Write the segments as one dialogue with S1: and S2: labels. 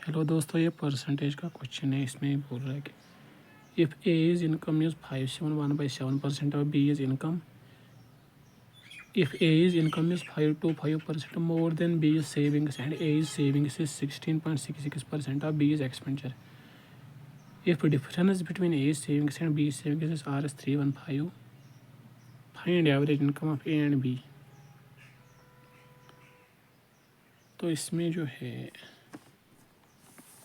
S1: Hello दोस्तों, ये percentage का क्वेश्चन है। इसमें बोल रहा है कि if A is income is 571/7% और B is income if A is income is 525% more than B is savings and A is savings is 16.66% और B is expenditure. If difference between A is savings and B is savings is Rs315, find average income of A and B. तो इसमें जो है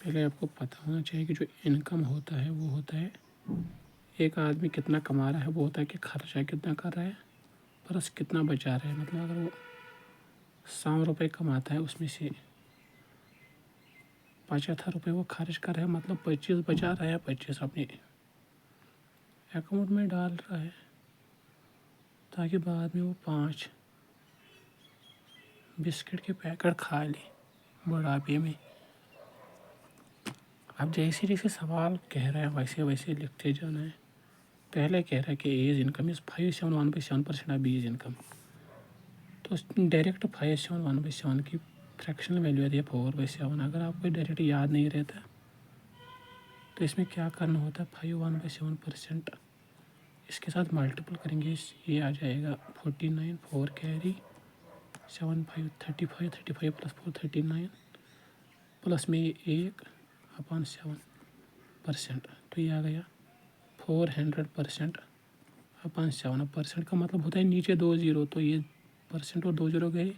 S1: पहले आपको पता होना चाहिए कि जो इनकम होता है वो होता है एक आदमी कितना कमा रहा है, वो होता है कि खर्चा कितना कर रहा है प्लस कितना बचा रहा है। मतलब अगर वो 100 रुपये कमाता है उसमें से 75 रुपये वो खर्च कर रहा है, मतलब 25 बचा रहा है, 25 अपने अकाउंट में डाल रहा है ताकि बाद में वो 5 बिस्किट के पैकेट खा ले बुढ़ापे में। अब जैसे जैसे सवाल कह रहा है वैसे वैसे लिखते जाना है। पहले कह रहा है कि as income is 571/7% of B is income, तो डायरेक्ट 571/7 की फ्रैक्शनल वैल्यू आती है 4/7। अगर आपको डायरेक्ट याद नहीं रहता तो इसमें क्या करना होता है, 5/1/7% इसके साथ मल्टीपल करेंगे, ये आ जाएगा 49, 4 कैरी 7 5 35, 35 प्लस 4 39 प्लस में 1/7%। तो ये आ गया 400% अपन 7। परसेंट का मतलब होता है नीचे 2 ज़ीरो, तो ये परसेंट और 2 ज़ीरो गए,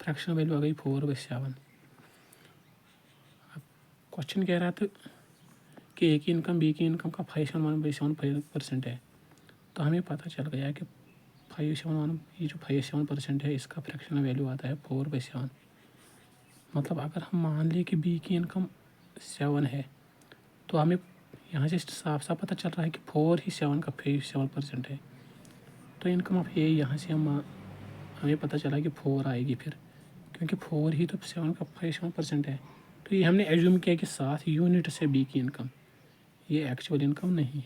S1: फ्रैक्शनल वैल्यू आ गई 4/7। अब क्वेश्चन कह रहा था कि ए की इनकम बी की इनकम का 5/7% है, तो हमें पता चल गया कि 5/7 ये जो 5/7% है इसका फ्रैक्शनल वैल्यू आता है 4/7। मतलब अगर हम मान लें कि बी की इनकम 7 है तो हमें यहाँ से साफ साफ पता चल रहा है कि 4 ही 7 का 5/7% है। तो इनकम ऑफ ए यहाँ से हमें पता चला कि 4 आएगी फिर, क्योंकि 4 ही तो 7 का 5/7% है। तो ये हमने एज्यूम किया कि 7 यूनिट से बी की इनकम, ये एक्चुअल इनकम नहीं है।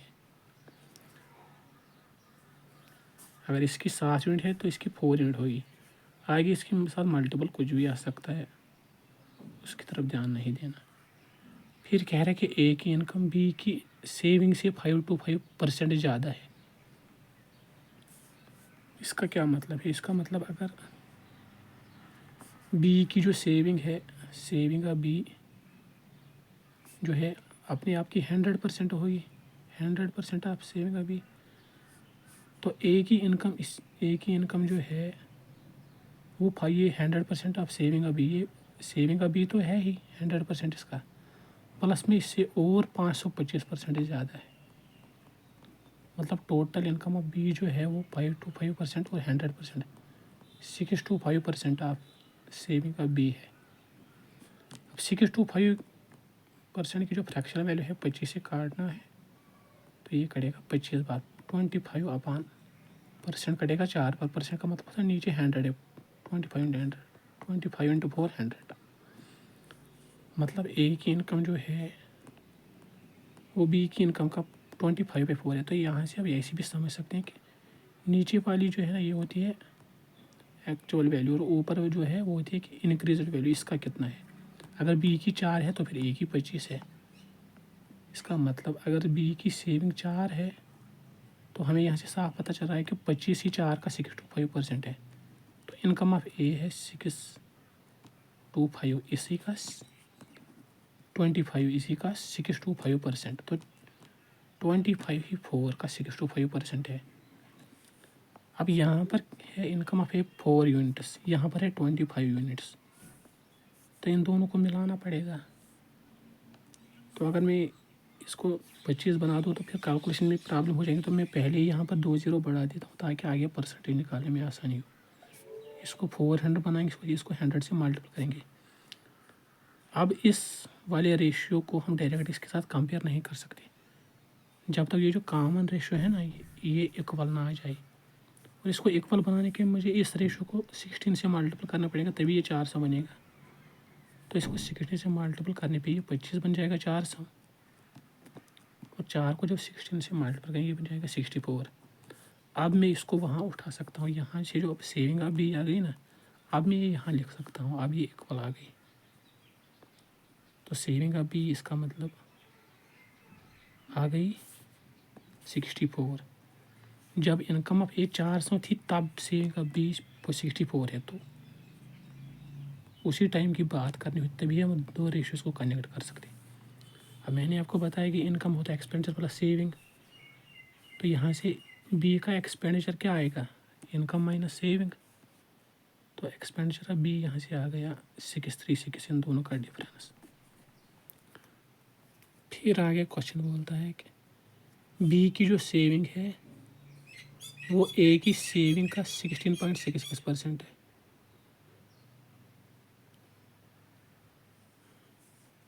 S1: अगर इसकी 7 यूनिट है तो इसकी 4 यूनिट होगी। आगे इसके साथ मल्टीपल कुछ भी आ सकता है, उसकी तरफ ध्यान नहीं देना। फिर कह रहा है कि ए की इनकम बी की सेविंग से 5 to 5% ज़्यादा है। इसका क्या मतलब है? इसका मतलब अगर बी की जो सेविंग है, सेविंग का बी जो है अपने आप की 100% होगी, 100% आप सेविंग का बी, तो ए की इनकम जो है वो ये 100% आप सेविंग का बी, ये सेविंग का बी तो है ही 100% इसका, प्लस में इससे और 525% ज़्यादा है। मतलब टोटल इनकम ऑफ बी जो है वो 5 to 5% और 100%, 6 to 5% आप सेविंग का बी है। अब 6 to 5% की जो फ्रैक्शनल वैल्यू है 25 से काटना है, तो ये कटेगा 25 बार 25/% कटेगा 4 पर। परसेंट का मतलब होता है नीचे 100 है, 25 into 4 100। मतलब ए की इनकम जो है वो बी की इनकम का 25/4 है। तो यहाँ से अब ऐसे भी समझ सकते हैं कि नीचे वाली जो है ना ये होती है एक्चुअल वैल्यू, और ऊपर जो है वो होती है कि इंक्रीज्ड वैल्यू, इसका कितना है। अगर बी की 4 है तो फिर ए की 25 है। इसका मतलब अगर बी की सेविंग 4 है तो हमें यहाँ से साफ पता चल रहा है कि 25 ही 4 का 6 to 5% है। तो इनकम ऑफ ए है 6 to 5, इसी का 25, इसी का 6 to 5%, तो 25 ही 4 का 6 to 5% है। अब यहाँ पर है इनकम ऑफ ए 4 यूनिट्स, यहाँ पर है 25 यूनिट्स, तो इन दोनों को मिलाना पड़ेगा। तो अगर मैं इसको 25 बना दूँ तो फिर कैलकुलेशन में प्रॉब्लम हो जाएगी, तो मैं पहले ही यहाँ पर 2 ज़ीरो बढ़ा देता हूँ ताकि आगे परसेंटेज निकालने में आसानी हो। इसको 400 बनाएंगे, इसको 100 से मल्टीप्लाई करेंगे। अब इस वाले रेशियो को हम डायरेक्ट इसके साथ कंपेयर नहीं कर सकते जब तक ये जो कॉमन रेशियो है ना ये इक्वल ना आ जाए। और इसको इक्वल बनाने के मुझे इस रेशियो को 16 से मल्टीपल करना पड़ेगा, तभी ये 400 बनेगा। तो इसको 16 से मल्टीपल करने पे ये 25 बन जाएगा 400, और 4 को जब 16 से मल्टीपल करेंगे ये बन जाएगा 64। अब मैं इसको वहाँ उठा सकता हूँ, यहाँ से जो अब सेविंग अब भी आ गई ना, अब मैं ये यहाँ लिख सकता हूँ, अब ये इक्वल आ गई। तो सेविंग ऑफ बी इसका मतलब आ गई 64। जब इनकम ऑफ ए 400 थी तब सेविंग ऑफ बी 64 है, तो उसी टाइम की बात करनी हुई तभी हम दो रेशियोज़ को कनेक्ट कर सकते हैं। अब मैंने आपको बताया कि इनकम होता है एक्सपेंडिचर प्लस सेविंग, तो यहाँ से बी का एक्सपेंडिचर क्या आएगा, इनकम माइनस सेविंग। तो एक्सपेंडिचर ऑफ बी यहाँ से आ गया 636, इन दोनों का डिफरेंस। फिर आगे क्वेश्चन बोलता है कि बी की जो सेविंग है वो ए की सेविंग का 16.66% है।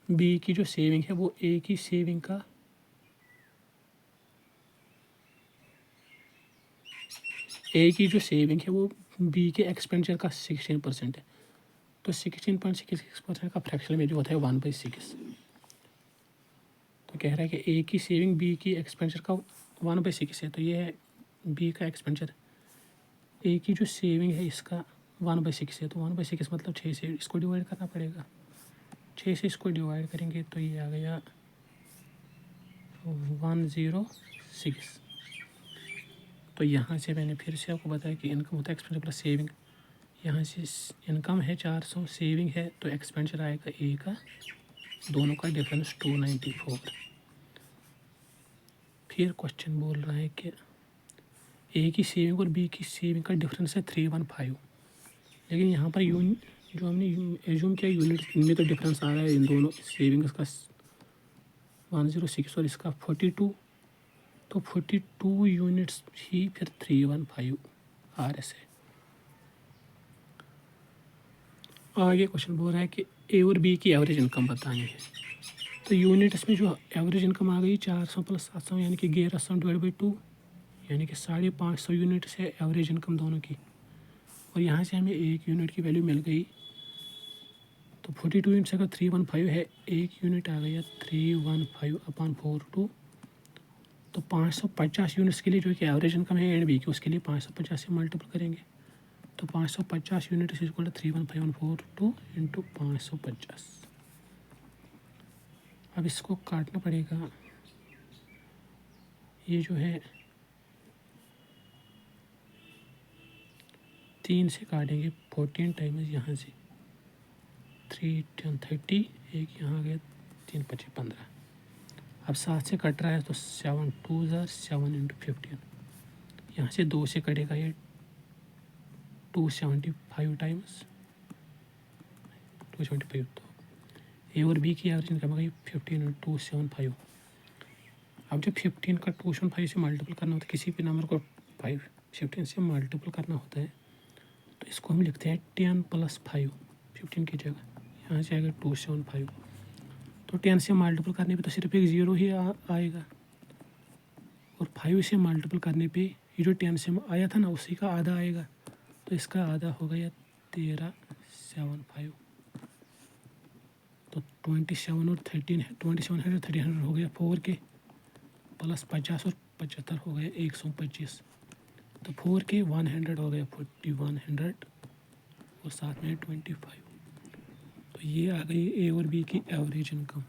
S1: बी की जो सेविंग है वो ए की सेविंग का वो बी के एक्सपेंडिचर का 16% है। तो 16.66% का फ्रैक्शनल वैल्यू होता है 1/6। तो कह रहा है कि ए की सेविंग बी की एक्सपेंडिचर का 1/6 है, तो ये है बी का एक्सपेंडिचर। ए की जो सेविंग है इसका 1/6 है, तो 1/6 मतलब 6 से इसको डिवाइड करना पड़ेगा। 6 से इसको डिवाइड करेंगे तो ये आ गया 106। तो यहाँ से मैंने फिर से आपको बताया कि इनकम होता है एक्सपेंडिचर प्लस सेविंग। यहाँ से इनकम है 400, सेविंग है, तो एक्सपेंडिचर आएगा ए का, दोनों का डिफरेंस 294। फिर क्वेश्चन बोल रहा है कि ए की सेविंग और बी की सेविंग का डिफरेंस है 315, लेकिन यहाँ पर जो हमने एज्यूम किया यूनिट, इनमें तो डिफरेंस आ रहा है इन दोनों सेविंग्स का 106 और इसका 42, तो 42 यूनिट्स ही फिर 315 RS है। आगे क्वेश्चन बोल रहा है कि ए और बी की एवरेज इनकम बतानी है। तो यूनिट्स में जो एवरेज इनकम आ गई 400 + 700 यानी कि 1100 / 2, यानी कि 550 यूनिट्स है एवरेज इनकम दोनों की। और यहाँ से हमें एक यूनिट की वैल्यू मिल गई, तो 42 यूनिट्स अगर 315 है, एक यूनिट आ गया 315/42। तो 550 यूनिट्स के लिए जो कि एवरेज इनकम है एंड बी की, उसके लिए 550 से मल्टीपल करेंगे, तो 550 unit is equal to 315/42 into 550। अब इसको काटना पड़ेगा, ये जो है 3 से काटेंगे, 14 टाइम्स यहाँ से 3 10 30, एक यहाँ आ गया 3 25 15। अब 7 से कट रहा है तो 7 2 7 इंटू 15, यहाँ से 2 से कटेगा ये 275 टाइम्स 275। तो ए और बी की एवरेज इनकम आ गई 15 × 275। अब जब 15 का 275 से मल्टीपल करना होता है, किसी भी नंबर को 15 से मल्टीपल करना होता है, तो इसको हम लिखते हैं 10 + 5 15 की जगह, यहाँ से आएगा 275। तो 10 से मल्टीपल करने पे तो सिर्फ एक 0 ही आएगा, और 5 से मल्टीपल करने पे ये जो 10 से आया था ना उसी का आधा आएगा, तो इसका आधा हो गया 1375। तो 27 और 13 है, 2700 1300 हो गया 4 के, प्लस 50 और 75 हो गया 125। तो 4 के 100 हो गया 4100 और साथ में 25। तो ये आ गई ए और बी की एवरेज इनकम।